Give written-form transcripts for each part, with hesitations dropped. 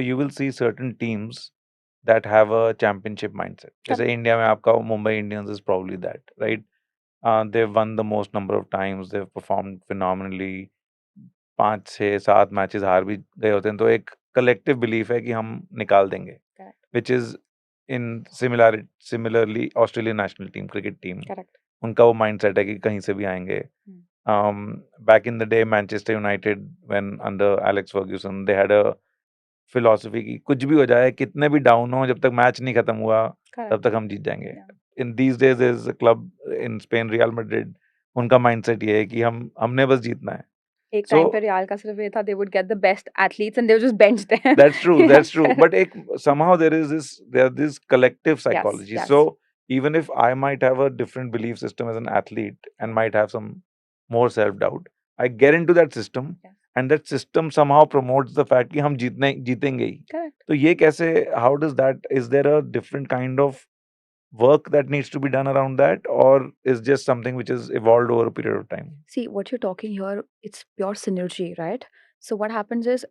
you will see certain teams that have a championship mindset. जैसे Correct. India में आपका Mumbai Indians is probably that, right? They've won the most number of times. They've performed phenomenally. 5, 6, 7 matches हार भी गए होते हैं, तो एक कलेक्टिव बिलीफ है कि हम निकाल देंगे, Correct. which is in similarly Australian national team, cricket team, Correct. उनका वो माइंडसेट है कि कहीं से भी आएंगे. Back in the day, Manchester United, when under Alex Ferguson, they had a philosophy कि कुछ भी हो जाए, कितने भी डाउन हो, जब तक मैच नहीं खत्म हुआ, Correct. तब तक हम जीत जाएंगे. Yeah. In these days, there's a club in Spain, Real Madrid, उनका माइंडसेट ये है कि हमने बस जीतना है. एक So टाइम पे रियाल का सिर्फ ये था, they would get the best athletes and they would just bench them. that's true, that's true. Yes. But somehow there's this collective Yes, psychology. yes. So even if I might have a different belief system as an athlete and might have some more self-doubt, I get into that system, Yes. and that system somehow promotes the fact कि हम जीतेंगे ही. Correct. तो ये कैसे, how does that, is there a different kind of work that needs to be done around that, or is just something which is evolved over a period of time? See, what you're talking here, it's pure synergy, right? So what happens is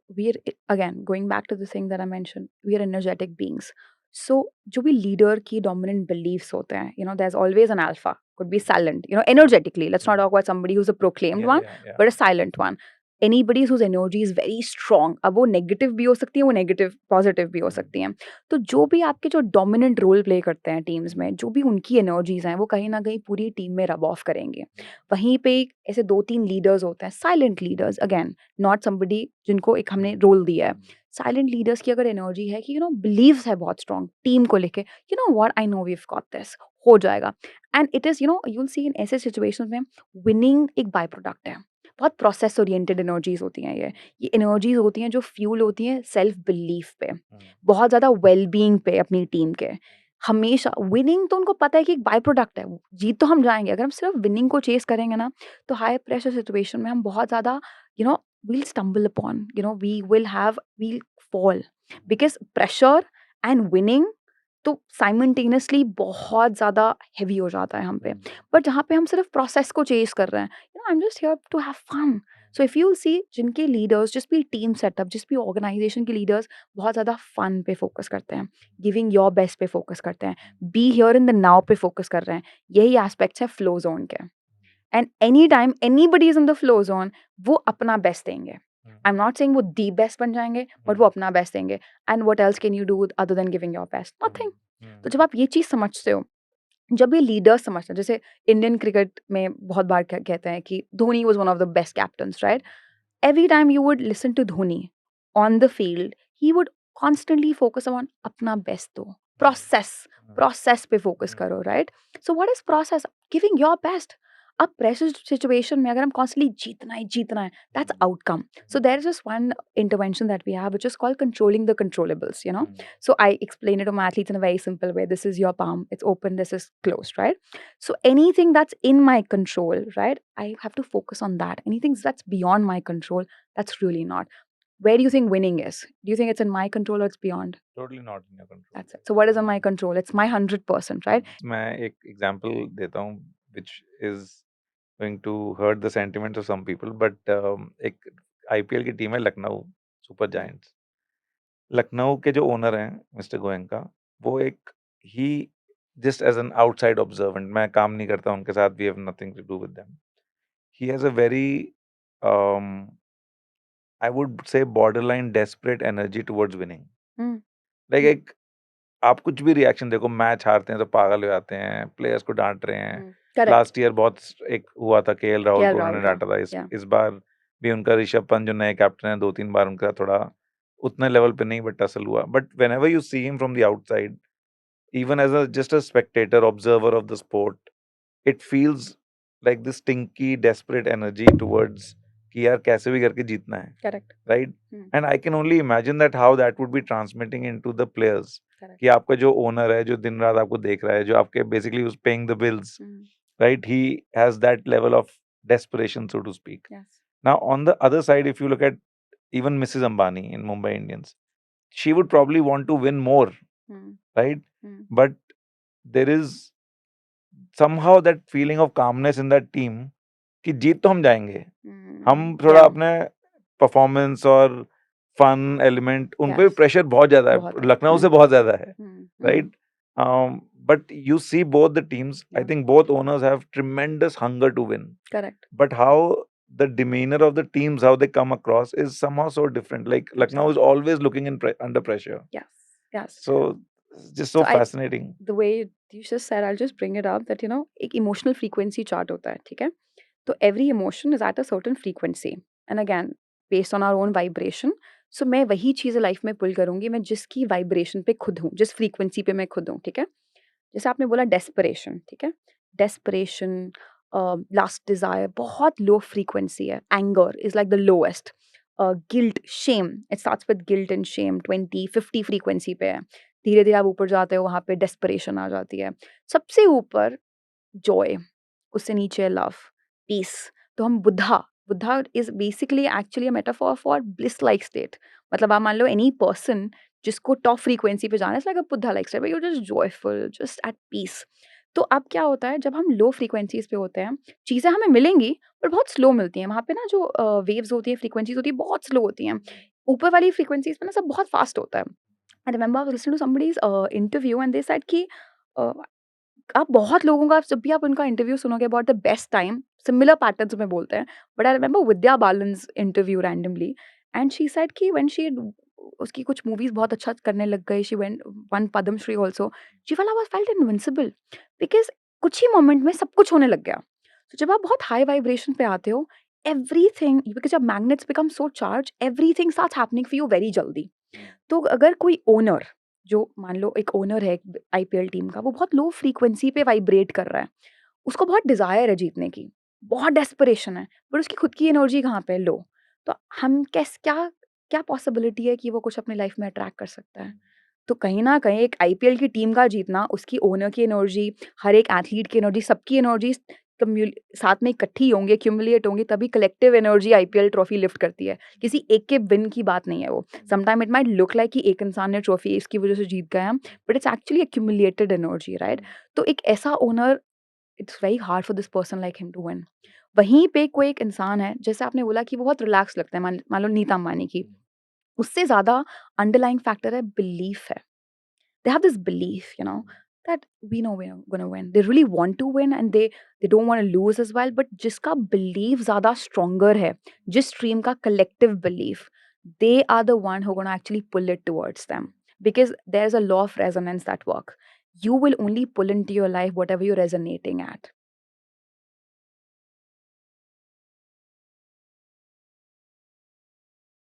again, going back to the thing that I mentioned, we are energetic beings. So जो भी leader की dominant beliefs होते हैं, there's always an alpha, could be silent, energetically. Let's not talk about somebody who's a proclaimed one, Yeah. but a silent one. Anybody whose energy is very strong, अब वो negative भी हो सकती है, वो negative positive भी हो सकती हैं. तो जो भी आपके जो डोमिनेंट रोल प्ले करते हैं टीम्स में, जो भी उनकी एनर्जीज हैं, वो कहीं ना कहीं पूरी टीम में रब ऑफ करेंगे. वहीं पे ऐसे 2-3 लीडर्स होते हैं, silent leaders, again not somebody जिनको एक हमने रोल दिया है. साइलेंट लीडर्स की अगर एनर्जी है कि बिलीव्स है बहुत स्ट्रॉन्ग टीम को लेके, what, I know we have got this, हो जाएगा. And it is you will see in ऐसे सिचुएशंस में विनिंग एक बाय प्रोडक्ट है. बहुत प्रोसेस ओरिएंटेड एनर्जीज होती हैं ये एनर्जीज होती हैं जो फ्यूल होती हैं सेल्फ बिलीफ पे, बहुत ज़्यादा वेल बीइंग पे अपनी टीम के. हमेशा विनिंग तो उनको पता है कि एक बाय प्रोडक्ट है, जीत तो हम जाएंगे. अगर हम सिर्फ विनिंग को चेस करेंगे ना, तो हाई प्रेशर सिचुएशन में हम बहुत ज़्यादा we'll stumble upon, we'll fall, because pressure and winning तो साइमल्टेनियसली बहुत ज़्यादा हेवी हो जाता है हम पे. बट जहाँ पे हम सिर्फ प्रोसेस को चेज कर रहे हैं, I am just here to have fun. So if you see जिनके लीडर्स, जिस भी टीम सेटअप, जिस भी ऑर्गेनाइजेशन के लीडर्स बहुत ज़्यादा फन पे फोकस करते हैं, गिविंग योर बेस्ट पे फोकस करते हैं, be here in the now पे फोकस कर रहे हैं, यही एस्पेक्ट्स है फ्लो जोन के. And any time anybody is in the flow zone, वो अपना बेस्ट देंगे. आई एम नॉट सेइंग वो दी बेस्ट बन जाएंगे, बट वो अपना बेस्ट देंगे. And what else can you do other than giving your best? Nothing. तो जब आप ये चीज़ समझते हो, जब ये लीडर्स समझते हैं, जैसे इंडियन क्रिकेट में बहुत बार कहते हैं कि Dhoni was one of the best captains, right? Every time you would listen to Dhoni on the field, he would constantly focus on अपना बेस्ट दो, प्रोसेस पे फोकस करो, right? So what is process? Giving your best. अब pressure situation में अगर हम constantly जीतना है, that's outcome. So there is just one intervention that we have, which is called controlling the controllables. So I explain it to my athletes in a very simple way. This is your palm, it's open, this is closed, right? So anything that's in my control, right, I have to focus on that. Anything that's beyond my control, that's really not. Where do you think winning is? Do you think it's in my control or it's beyond? Totally not in your control. That's it. So what is in my control? It's my 100%, right? मैं एक example देता हूँ which is going to hurt the sentiments of some people, but एक IPL की team है Lucknow super giants. Lucknow के जो owner हैं मिस्टर गोयनका, वो एक ही just as an outside observant, मैं काम नहीं करता उनके साथ, we have nothing to do with them. He has a very I would say borderline desperate energy towards winning. Like एक आप कुछ भी रिएक्शन देखो, मैच हारते हैं तो पागल हो जाते हैं, प्लेयर्स को डांट रहे हैं. Correct. लास्ट ईयर बहुत एक हुआ था केएल राहुल KL को Rahul उन्होंने का, डांटा था. yeah. इस बार भी उनका ऋषभ पंत जो नए कैप्टन है, 2-3 बार उनका थोड़ा उतने लेवल पे नहीं, बट टसल हुआ. But whenever you see him from the outside, even as a just a spectator observer of the sport, it feels like this stinky desperate energy towards कि यार कैसे भी करके जीतना है, Correct. right? And I can only imagine that how that would be transmitting into the players. Correct. कि आपका जो ओनर है, जो दिन रात आपको देख रहा है, जो आपके basically who's paying the bills, right? He has that level of desperation, so to speak. Yes. Now on the other side, if you look at even Mrs. Ambani in Mumbai Indians, she would probably want to win more, right? But there is somehow that feeling of calmness in that team कि जीत तो हम जाएंगे, हम थोड़ा Yeah. अपने performance और fun element उन पे यस, प्रेशर बहुत ज़्यादा बहुत है, है। लखनऊ से बहुत ज़्यादा है, हुँ। Right? But you see both the teams, I या think both owners have tremendous hunger to win. Correct, But how the demeanor of the teams, how they come across is somehow so different. Like Lucknow is absolutely, always looking under pressure. Yes, yes. So it's just so so I fascinating. The way you just said I will just bring it up that एक emotional frequency chart होता है, ठीक है? तो every emotion is at a certain frequency and again based on our own vibration. So मैं वही चीज़ें life में पुल करूँगी मैं जिसकी वाइब्रेशन पे खुद हूँ, जिस फ्रीक्वेंसी पे मैं खुद हूँ, ठीक है? जैसे आपने बोला डेस्परेशन, ठीक है? डेस्परेशन लास्ट डिज़ायर बहुत लो फ्रीक्वेंसी है, anger is like the lowest, guilt, shame it starts with guilt and shame 20-50 frequency पे है। धीरे-धीरे आप ऊपर जाते हो वहाँ पे डेस्परेशन आ जाती है। सबसे ऊपर जॉय, उससे नीचे लव, पीस। तो हम Buddha Buddha is basically actually a metaphor for bliss like state. मतलब आप मान लो एनी पर्सन जिसको टॉप फ्रीक्वेंसी पे जाना है, it's like a Buddha like state, you are just joyful, just at peace. तो अब क्या होता है जब हम लो फ्रीक्वेंसीज़ पे होते हैं, चीज़ें हमें मिलेंगी पर बहुत स्लो मिलती हैं। वहाँ पे ना जो वेव्स होती हैं, फ्रीक्वेंसीज़ होती है, बहुत स्लो होती हैं। ऊपर वाली फ्रीक्वेंसीज़ पे ना सब बहुत फास्ट होता है। I remember I was listening to somebody's interview and they said कि अ आप बहुत लोगों का जब भी आप उनका इंटरव्यू सुनोगे about the best time, similar patterns में बोलते हैं। But I remember Vidya Balan's interview randomly and she said कि व्हेन शी उसकी कुछ मूवीज़ बहुत अच्छा करने लग गई, she went won Padmashri also, she felt invincible because कुछ ही मोमेंट में सब कुछ होने लग गया। तो जब आप बहुत हाई वाइब्रेशन पे आते हो, एवरीथिंग बिकॉज़ जब magnets become so charged, everything starts happening for you very जल्दी। तो अगर कोई ओनर जो मान लो एक ओनर है एक आईपीएल टीम का, वो बहुत लो फ्रीक्वेंसी पे वाइब्रेट कर रहा है। उसको बहुत डिज़ायर है जीतने की, बहुत डेस्परेशन है, बट उसकी खुद की एनर्जी कहाँ पे है? लो। तो हम क्या क्या पॉसिबिलिटी है कि वो कुछ अपनी लाइफ में अट्रैक्ट कर सकता है? तो कहीं न कहीं एक आईपीएल की टीम का जीतना, उसकी ओनर की एनर्जी, हर एक एथलीट की एनर्जी, सबकी एनर्जी कम्यूल साथ में इकट्ठी होंगी, एक्यूमुलेट होंगी, तभी collective energy IPL trophy lift करती है। किसी एक के विन की बात नहीं है वो। Sometime it might look like कि एक इंसान ने ट्रॉफी इसकी वज़ह से जीत गए हम, but it's actually accumulated energy, right? तो एक ऐसा owner it's very hard for this person like him to win. वहीं पे कोई एक इंसान है, जैसे आपने बोला कि वो बहुत रिलैक्स लगता है, मान मान लो नीता अंबानी की, उससे ज़्यादा अंडरलाइंग फैक्टर है बिलीफ है। They have this belief, that we know we're gonna win. They really want to win and they don't want to lose as well. But जिसका belief ज़्यादा stronger है, जिस team का collective belief, they are the one who gonna actually pull it towards them. Because there's a law of resonance that work. You will only pull into your life whatever you're resonating at.